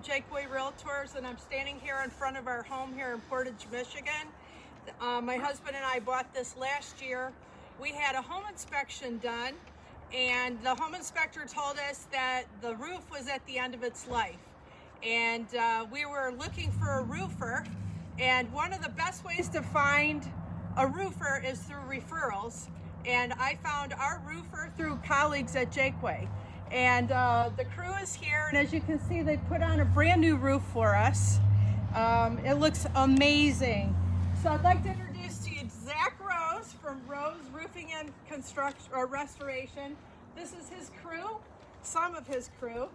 Jakeway Realtors, and I'm standing here in front of our home here in Portage, Michigan. My husband and I bought this last year. We had a home inspection done, and the home inspector told us that the roof was at the end of its life. And we were looking for a roofer, and one of the best ways to find a roofer is through referrals. And I found our roofer through colleagues at Jakeway. And the crew is here, and as you can see, they put on a brand new roof for us. It looks amazing. So I'd like to introduce to you Zach Rose from Rose Roofing and Construction or Restoration. This is his crew, some of his crew.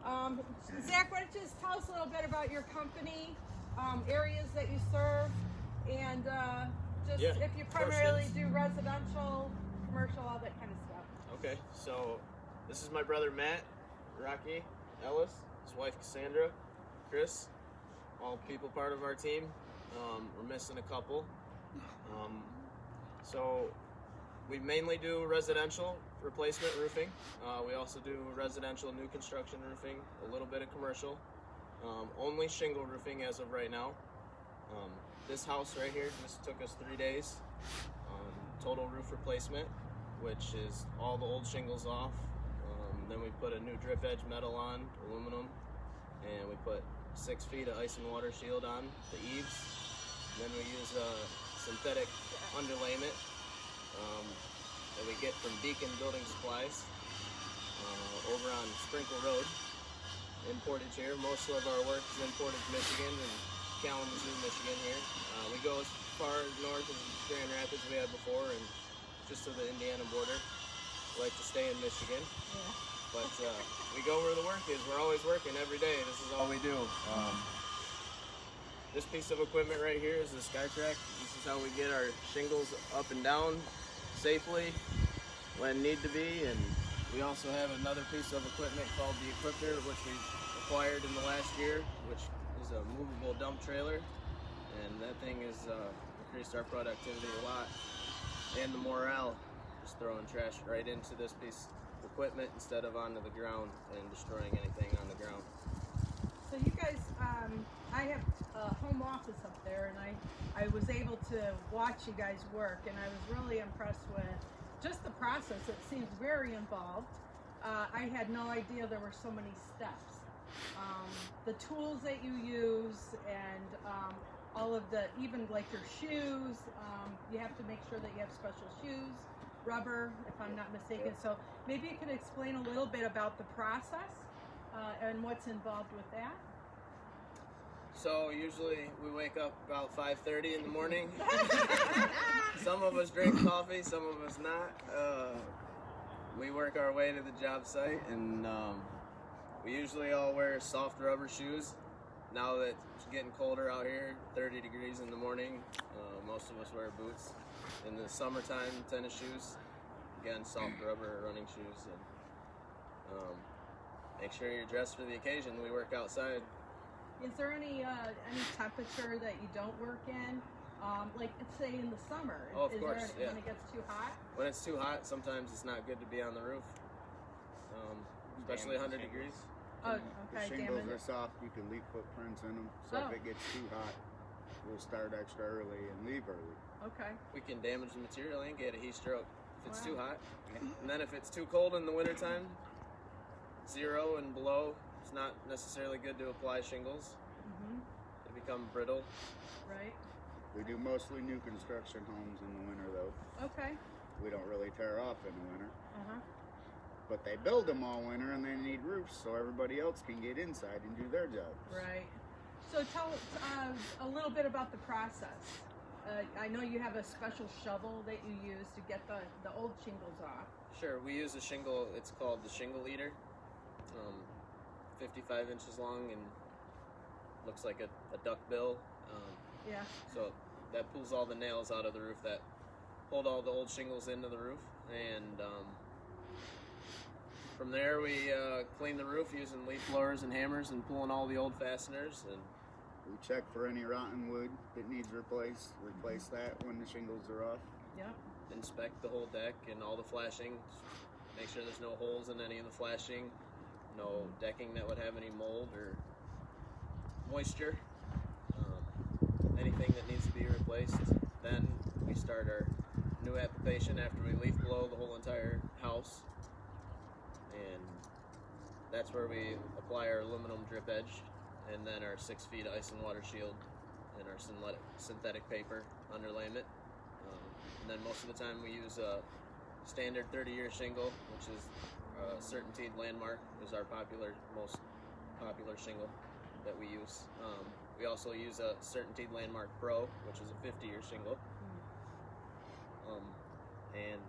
Zach, why don't you just tell us a little bit about your company, areas that you serve, and if you primarily do residential, commercial, all that kind of stuff. Okay, so this is my brother Matt, Rocky, Ellis, his wife Cassandra, Chris, all people part of our team. We're missing a couple. So we mainly do residential replacement roofing. We also do residential new construction roofing, a little bit of commercial. Only shingle roofing as of right now. This house right here just took us 3 days. Total roof replacement, which is all the old shingles off. Then we put a new drip edge metal on, aluminum, and we put 6 feet of ice and water shield on the eaves. Then we use synthetic underlayment that we get from Beacon Building Supplies over on Sprinkle Road in Portage here. Most of our work is in Portage, Michigan, and Kalamazoo, Michigan here. We go as far north as Grand Rapids we had before, and just to the Indiana border. We like to stay in Michigan. Yeah. But we go where the work is. We're always working every day. This is all we do. This piece of equipment right here is the SkyTrack. This is how we get our shingles up and down safely when need to be. And we also have another piece of equipment called the Equipter, which we acquired in the last year, which is a movable dump trailer. And that thing has increased our productivity a lot and the morale. Just throwing trash right into this piece of equipment instead of onto the ground and destroying anything on the ground. So you guys, I have a home office up there, and I was able to watch you guys work, and I was really impressed with just the process. It seems very involved. I had no idea there were so many steps. The tools that you use, and all of the, even like your shoes, you have to make sure that you have special shoes, rubber, if I'm not mistaken. So maybe you could explain a little bit about the process and what's involved with that. So usually we wake up about 5:30 in the morning. Some of us drink coffee, some of us not. We work our way to the job site, and we usually all wear soft rubber shoes. Now that it's getting colder out here, 30 degrees in the morning, most of us wear boots. In the summertime, tennis shoes. Again, soft rubber running shoes. And make sure you're dressed for the occasion. We work outside. Is there any temperature that you don't work in? Like, say in the summer. Oh, of course, yeah. When it gets too hot? When it's too hot, sometimes it's not good to be on the roof, especially 100 degrees. Oh, okay. The shingles are soft, you can leave footprints in them. So if it gets too hot, we'll start extra early and leave early. Okay. We can damage the material and get a heat stroke if it's too hot. And then if it's too cold in the wintertime, 0 and below, it's not necessarily good to apply shingles. They become brittle. Right. We do mostly new construction homes in the winter though. Okay. We don't really tear off in the winter. But they build them all winter and they need roofs so everybody else can get inside and do their jobs. Right. So tell us a little bit about the process. I know you have a special shovel that you use to get the old shingles off. Sure, we use a shingle, it's called the Shingle Eater. 55 inches long and looks like a duck bill. Yeah. So that pulls all the nails out of the roof that hold all the old shingles into the roof. And from there we clean the roof using leaf blowers and hammers and pulling all the old fasteners. And we check for any rotten wood that needs replaced, replace that when the shingles are off. Yeah. Inspect the whole deck and all the flashing. Make sure there's no holes in any of the flashing. No decking that would have any mold or moisture, anything that needs to be replaced. Then we start our new application after we leaf blow the whole entire house, and that's where we apply our aluminum drip edge, and then our 6 feet ice and water shield, and our synthetic paper underlayment. And then most of the time we use a standard 30-year shingle, which is Certainteed Landmark is our most popular shingle that we use. We also use a Certainteed Landmark Pro, which is a 50-year shingle. And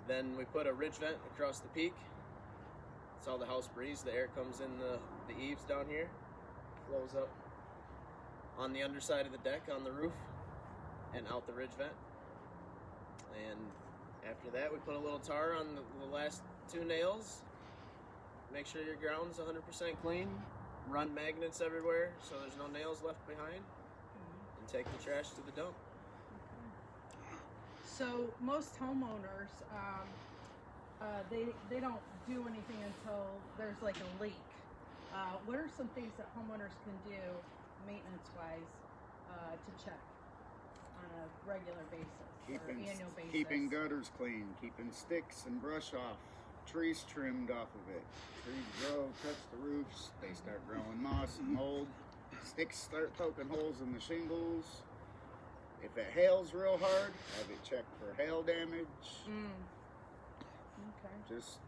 then we put a ridge vent across the peak. It's how the house breathes. The air comes in the eaves down here, flows up on the underside of the deck on the roof and out the ridge vent. And after that, we put a little tar on the last 2 nails. Make sure your ground's 100% clean. Run magnets everywhere so there's no nails left behind. And take the trash to the dump. So most homeowners, they don't do anything until there's like a leak. What are some things that homeowners can do maintenance-wise to check on a regular basis or annual basis? Keeping gutters clean, keeping sticks and brush off, trees trimmed off of it. Trees grow, touch the roofs, they start growing moss and mold. Sticks start poking holes in the shingles. If it hails real hard, have it checked for hail damage. Okay. Just,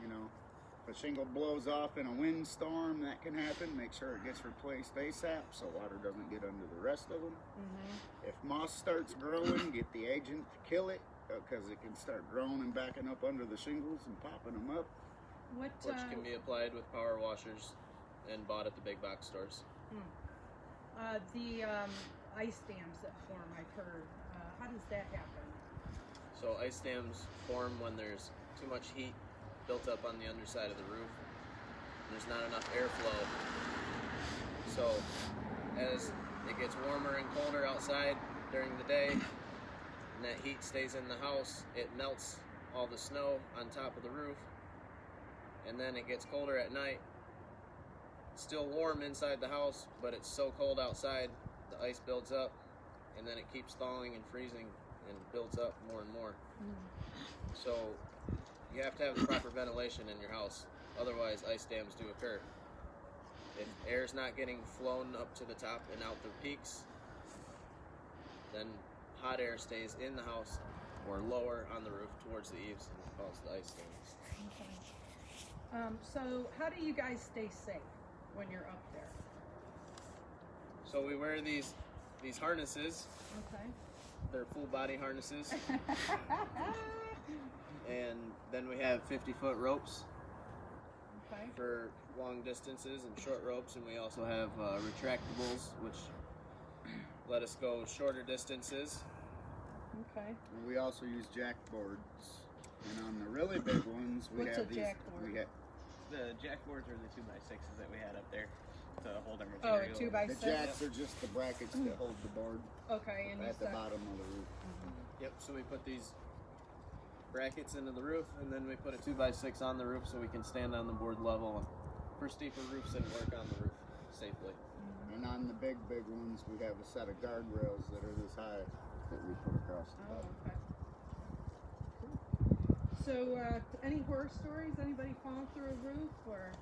if a shingle blows off in a windstorm, that can happen. Make sure it gets replaced ASAP so water doesn't get under the rest of them. If moss starts growing, get the agent to kill it because it can start growing and backing up under the shingles and popping them up. Which can be applied with power washers and bought at the big box stores. The ice dams that form, I've heard. How does that happen? So ice dams form when there's too much heat built up on the underside of the roof. There's not enough airflow. So as it gets warmer and colder outside during the day, and that heat stays in the house, it melts all the snow on top of the roof, and then it gets colder at night. It's still warm inside the house, but it's so cold outside, the ice builds up, and then it keeps thawing and freezing and builds up more and more. So you have to have the proper ventilation in your house, otherwise ice dams do occur. If air's not getting flown up to the top and out the peaks, then hot air stays in the house or lower on the roof towards the eaves and causes the ice dams. Okay. So how do you guys stay safe when you're up there? So we wear these harnesses. Okay. They're full body harnesses. And then we have 50-foot ropes for long distances and short ropes, and we also have retractables, which let us go shorter distances. Okay. And we also use jack boards, and on the really big ones, we What's have a these. jack board? The jack boards are the 2x6s that we had up there to hold our Oh, material. a 2x6. The jacks are just the brackets that hold the board Okay, and at the bottom of the roof. Yep, so we put these brackets into the roof, and then we put a 2x6 on the roof so we can stand on the board level for steeper roofs and work on the roof safely. And on the big ones, we have a set of guardrails that are this high that we put across the top. okay. So, any horror stories? Anybody falling through a roof or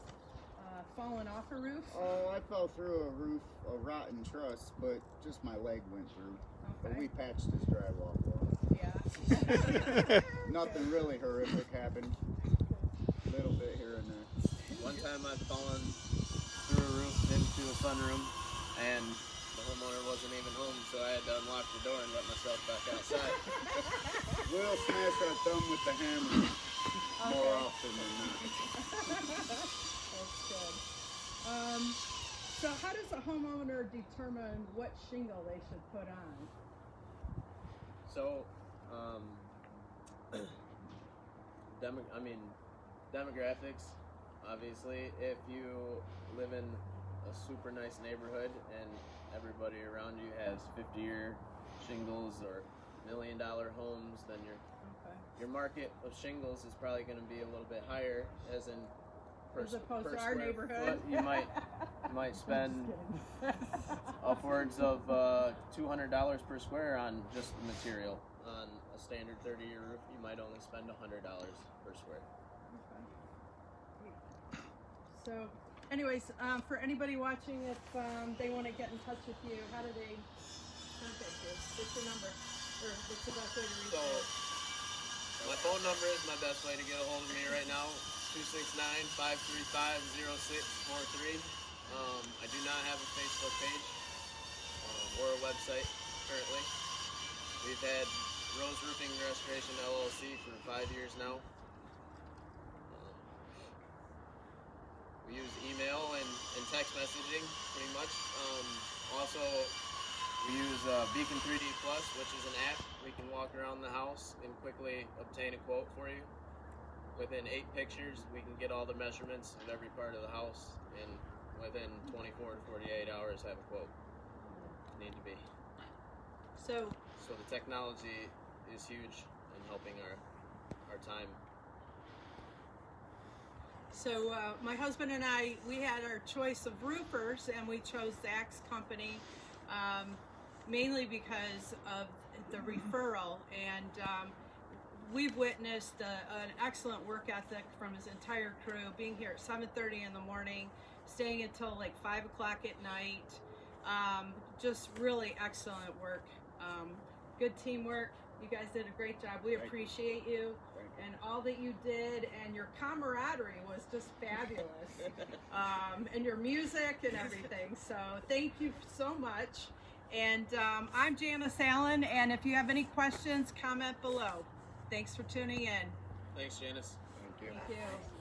falling off a roof? Oh, I fell through a rotten truss, but just my leg went through. But we patched his drywall off. Yeah. Nothing really horrific happened. A little bit here and there. One time I'd fallen through a roof into a sunroom, and the homeowner wasn't even home, so I had to unlock the door and let myself back outside. We'll smash our thumb with the hammer more often than not. That's good. So how does a homeowner determine what shingle they should put on? So, demographics, obviously. If you live in a super nice neighborhood and everybody around you has 50-year shingles or $1 million homes, then your market of shingles is probably going to be a little bit higher, as in as opposed per to our square neighborhood. You might spend upwards of $200 per square on just the material. On a standard 30-year roof, you might only spend $100 per square. So, anyways, for anybody watching, if they want to get in touch with you, how do they contact you? What's your number? Or what's the best way to reach So, you? my phone number is my best way to get a hold of me right now. 269-535-0643. I do not have a Facebook page or a website currently. We've had Rose Roofing Restoration LLC for 5 years now. We use email and text messaging pretty much. Also, we use Beacon 3D Plus, which is an app. We can walk around the house and quickly obtain a quote for you. Within 8 pictures, we can get all the measurements of every part of the house, and within 24 to 48 hours, have a quote. Need to be. So the technology is huge in helping our time. So my husband and I, we had our choice of roofers, and we chose Zach's company mainly because of the referral. And we've witnessed an excellent work ethic from his entire crew, being here at 7:30 in the morning, staying until like 5 o'clock at night. Just really excellent work. Good teamwork. You guys did a great job. We appreciate you and all that you did, and your camaraderie was just fabulous. And your music and everything. So thank you so much. And I'm Janice Allen, and if you have any questions, comment below. Thanks for tuning in. Thanks, Janice. Thank you. Thank you.